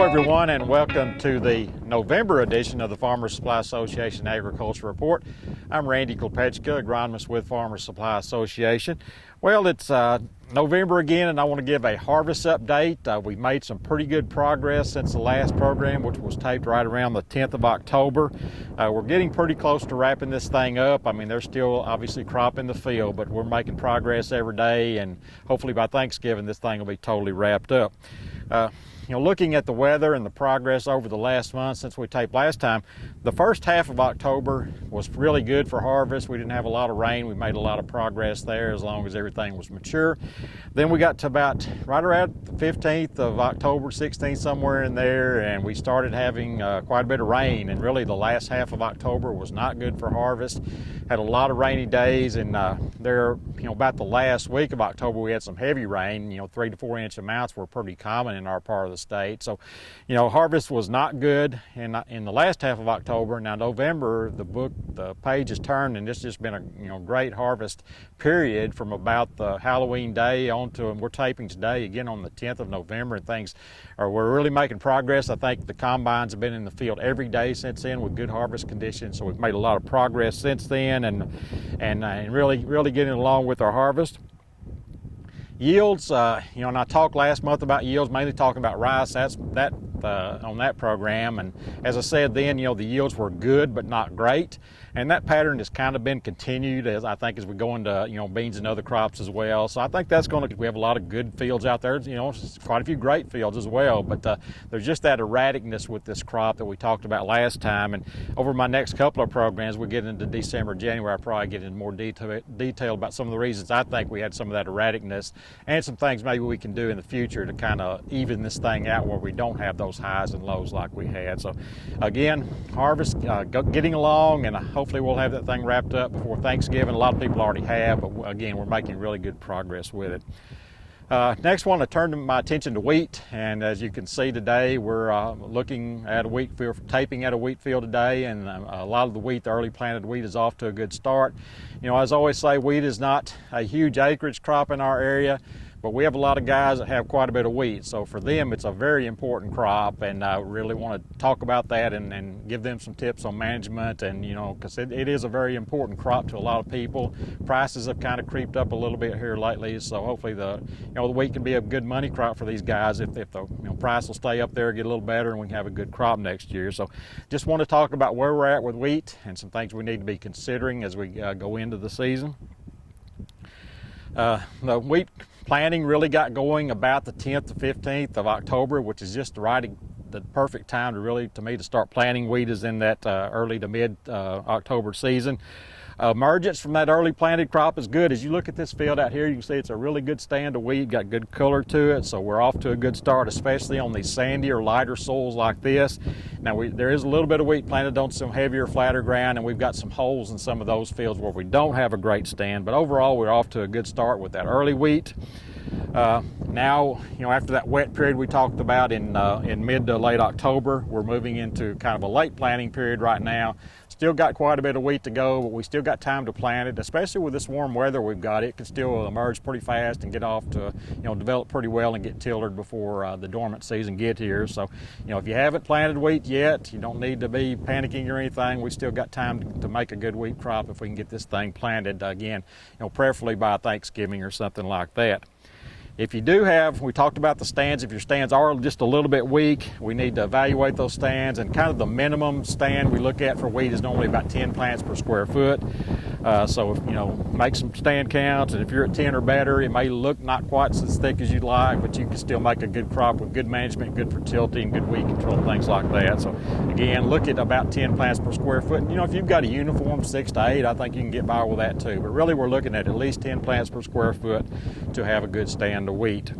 Hello everyone, and welcome to the November edition of the Farmers Supply Association Agriculture Report. I'm Randy Klepechka, agronomist with Farmers Supply Association. Well, it's November again, and I want to give a harvest update. We've made some pretty good progress since the last program, which was taped right around the 10th of October. We're getting pretty close to wrapping this thing up. I mean, there's still obviously crop in the field, but we're making progress every day, and hopefully by Thanksgiving this thing will be totally wrapped up. Looking at the weather and the progress over the last month since we taped last time, the first half of October was really good for harvest. We didn't have a lot of rain. We made a lot of progress there as long as everything was mature. Then we got to about right around the 15th of October, 16th, somewhere in there, and we started having quite a bit of rain. And really the last half of October was not good for harvest. Had a lot of rainy days, and about the last week of October we had some heavy rain. 3 to 4 inch amounts were pretty common in our part of the state. So, harvest was not good in the last half of October. Now November, the page has turned, and it's just been a great harvest period from about the Halloween day on to, and we're taping today again on the 10th of November, and we're really making progress. I think the combines have been in the field every day since then with good harvest conditions, so we've made a lot of progress since then, and really getting along with our harvest. Yields, and I talked last month about yields, mainly talking about rice. That's on that program, and as I said then, the yields were good but not great, and that pattern has kind of been continued as we go into beans and other crops as well. So I think that's we have a lot of good fields out there, quite a few great fields as well, but there's just that erraticness with this crop that we talked about last time. And over my next couple of programs, we get into December, January, I'll probably get into more detail about some of the reasons I think we had some of that erraticness and some things maybe we can do in the future to kind of even this thing out where we don't have those highs and lows like we had. So again, harvest getting along, and hopefully we'll have that thing wrapped up before Thanksgiving. A lot of people already have, but again, we're making really good progress with it. Next one, I turned my attention to wheat, and as you can see today, we're looking at a wheat field, taping at a wheat field today, and a lot of the wheat, the early planted wheat, is off to a good start. As I always say, wheat is not a huge acreage crop in our area, but we have a lot of guys that have quite a bit of wheat, so for them it's a very important crop, and I really want to talk about that and give them some tips on management, and because it is a very important crop to a lot of people. Prices have kind of creeped up a little bit here lately, so hopefully the wheat can be a good money crop for these guys if the price will stay up there, get a little better, and we can have a good crop next year. So just want to talk about where we're at with wheat and some things we need to be considering as we go into the season. The wheat planting really got going about the 10th to 15th of October, which is just the perfect time to me to start planting wheat is in that early to mid October season. Emergence from that early planted crop is good. As you look at this field out here, you can see it's a really good stand of wheat, got good color to it, so we're off to a good start, especially on these sandy or lighter soils like this. Now there is a little bit of wheat planted on some heavier, flatter ground, and we've got some holes in some of those fields where we don't have a great stand, but overall we're off to a good start with that early wheat. Now, after that wet period we talked about in mid to late October, we're moving into kind of a late planting period right now. Still got quite a bit of wheat to go, but we still got time to plant it, especially with this warm weather we've got. It can still emerge pretty fast and get off to, develop pretty well and get tilled before the dormant season get here. So, if you haven't planted wheat yet, you don't need to be panicking or anything. We still got time to make a good wheat crop if we can get this thing planted again, preferably by Thanksgiving or something like that. If you do we talked about the stands. If your stands are just a little bit weak, we need to evaluate those stands, and kind of the minimum stand we look at for wheat is normally about 10 plants per square foot. So make some stand counts, and if you're at 10 or better, it may look not quite as thick as you'd like, but you can still make a good crop with good management, good fertility, and good weed control, things like that. So again, look at about 10 plants per square foot. If you've got a uniform 6 to 8, I think you can get by with that too. But really we're looking at least 10 plants per square foot to have a good stand of wheat.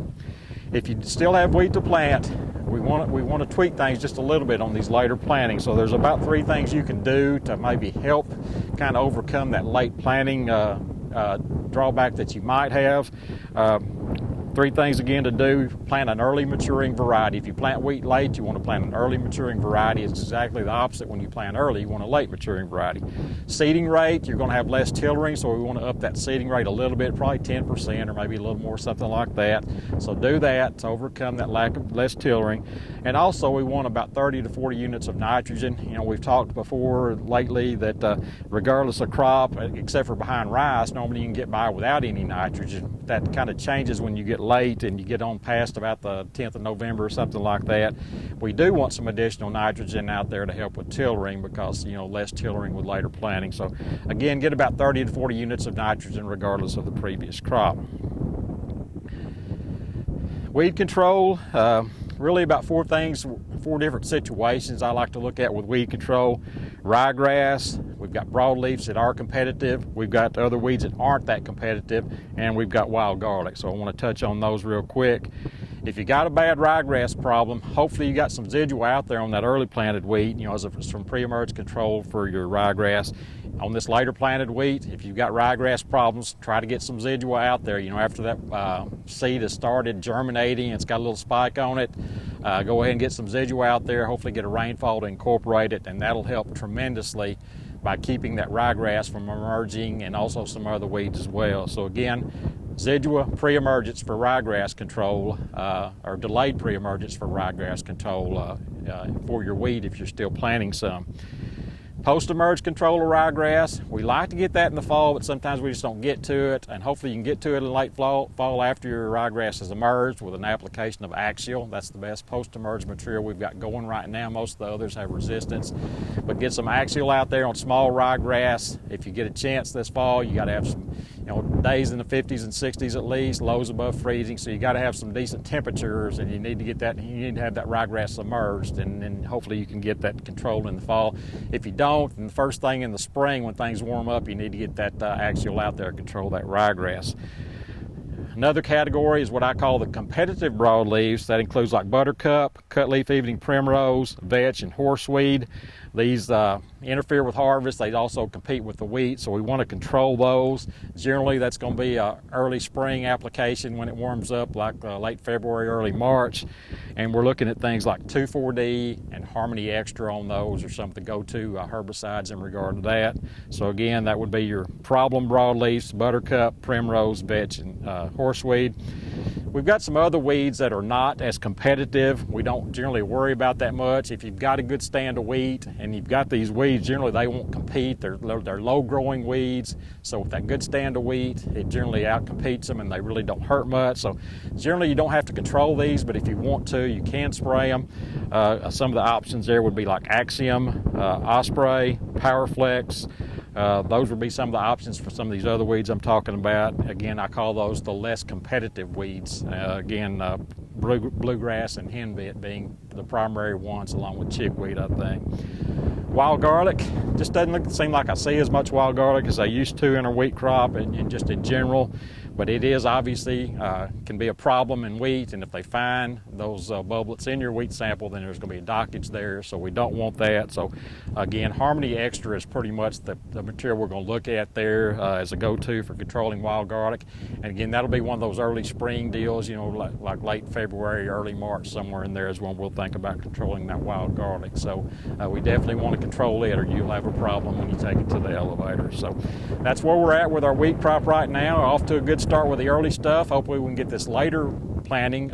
If you still have wheat to plant, we want to tweak things just a little bit on these later plantings. So there's about 3 things you can do to maybe help kind of overcome that late planting drawback that you might have. Three things again to do: plant an early maturing variety. If you plant wheat late, you want to plant an early maturing variety. It's exactly the opposite when you plant early. You want a late maturing variety. Seeding rate, you're going to have less tillering, so we want to up that seeding rate a little bit, probably 10% or maybe a little more, something like that. So do that to overcome that lack of less tillering. And also we want about 30 to 40 units of nitrogen. You know, we've talked before lately that regardless of crop, except for behind rice, normally you can get by without any nitrogen. That kind of changes when you get late and you get on past about the 10th of November or something like that. We do want some additional nitrogen out there to help with tillering, because you know, less tillering with later planting. So again, get about 30 to 40 units of nitrogen regardless of the previous crop. Weed control, really about four different situations I like to look at with weed control. Ryegrass, we've got broadleafs that are competitive, we've got other weeds that aren't that competitive, and we've got wild garlic. So I want to touch on those real quick. If you got a bad ryegrass problem, hopefully you got some residual out there on that early planted wheat, you know, as some pre-emerge control for your ryegrass. On this later planted wheat, if you've got ryegrass problems, try to get some residual out there. You know, after that seed has started germinating, it's got a little spike on it, go ahead and get some residual out there, hopefully get a rainfall to incorporate it, and that'll help tremendously by keeping that ryegrass from emerging, and also some other weeds as well. So again, residual pre-emergence for ryegrass control, or delayed pre-emergence for ryegrass control for your wheat if you're still planting some. Post-emerge control of ryegrass, we like to get that in the fall, but sometimes we just don't get to it, and hopefully you can get to it in late fall after your ryegrass has emerged with an application of Axial. That's the best post-emerge material we've got going right now. Most of the others have resistance, but get some Axial out there on small ryegrass. If you get a chance this fall, you got to have some, you know, days in the 50s and 60s at least, lows above freezing, so you got to have some decent temperatures, and you need to get that, you need to have that ryegrass submerged, and hopefully you can get that controlled in the fall. If you don't, and the first thing in the spring when things warm up, you need to get that Axial out there to control that ryegrass. Another category is what I call the competitive broadleaves. That includes like buttercup, cutleaf evening primrose, vetch, and horseweed. These interfere with harvest. They also compete with the wheat, so we want to control those. Generally, that's going to be an early spring application when it warms up, like late February, early March. And we're looking at things like 2,4-D and Harmony Extra on those are some of the go-to herbicides in regard to that. So again, that would be your problem broadleaves: buttercup, primrose, vetch, and horseweed. We've got some other weeds that are not as competitive. We don't generally worry about that much. If you've got a good stand of wheat and you've got these weeds, generally they won't compete. They're low-growing weeds. So with that good stand of wheat, it generally outcompetes them, and they really don't hurt much. So generally you don't have to control these, but if you want to, you can spray them. Some of the options there would be like Axiom, Osprey, Powerflex. Those would be some of the options for some of these other weeds I'm talking about. Again, I call those the less competitive weeds. Bluegrass and henbit being the primary ones, along with chickweed, I think. Wild garlic, just doesn't seem like I see as much wild garlic as I used to in our wheat crop and just in general. But it is obviously, can be a problem in wheat, and if they find those bubblets in your wheat sample, then there's going to be a dockage there, so we don't want that. So again, Harmony Extra is pretty much the material we're going to look at there as a go-to for controlling wild garlic. And again, that'll be one of those early spring deals, you know, like late February, early March, somewhere in there is when we'll think about controlling that wild garlic. So we definitely want to control it, or you'll have a problem when you take it to the elevator. So that's where we're at with our wheat crop right now. Off to a good start with the early stuff. Hopefully we can get this later planting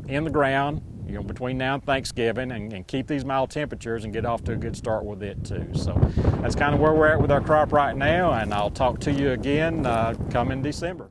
in the ground, you know, between now and Thanksgiving, and keep these mild temperatures and get off to a good start with it too. So that's kind of where we're at with our crop right now, and I'll talk to you again come in December.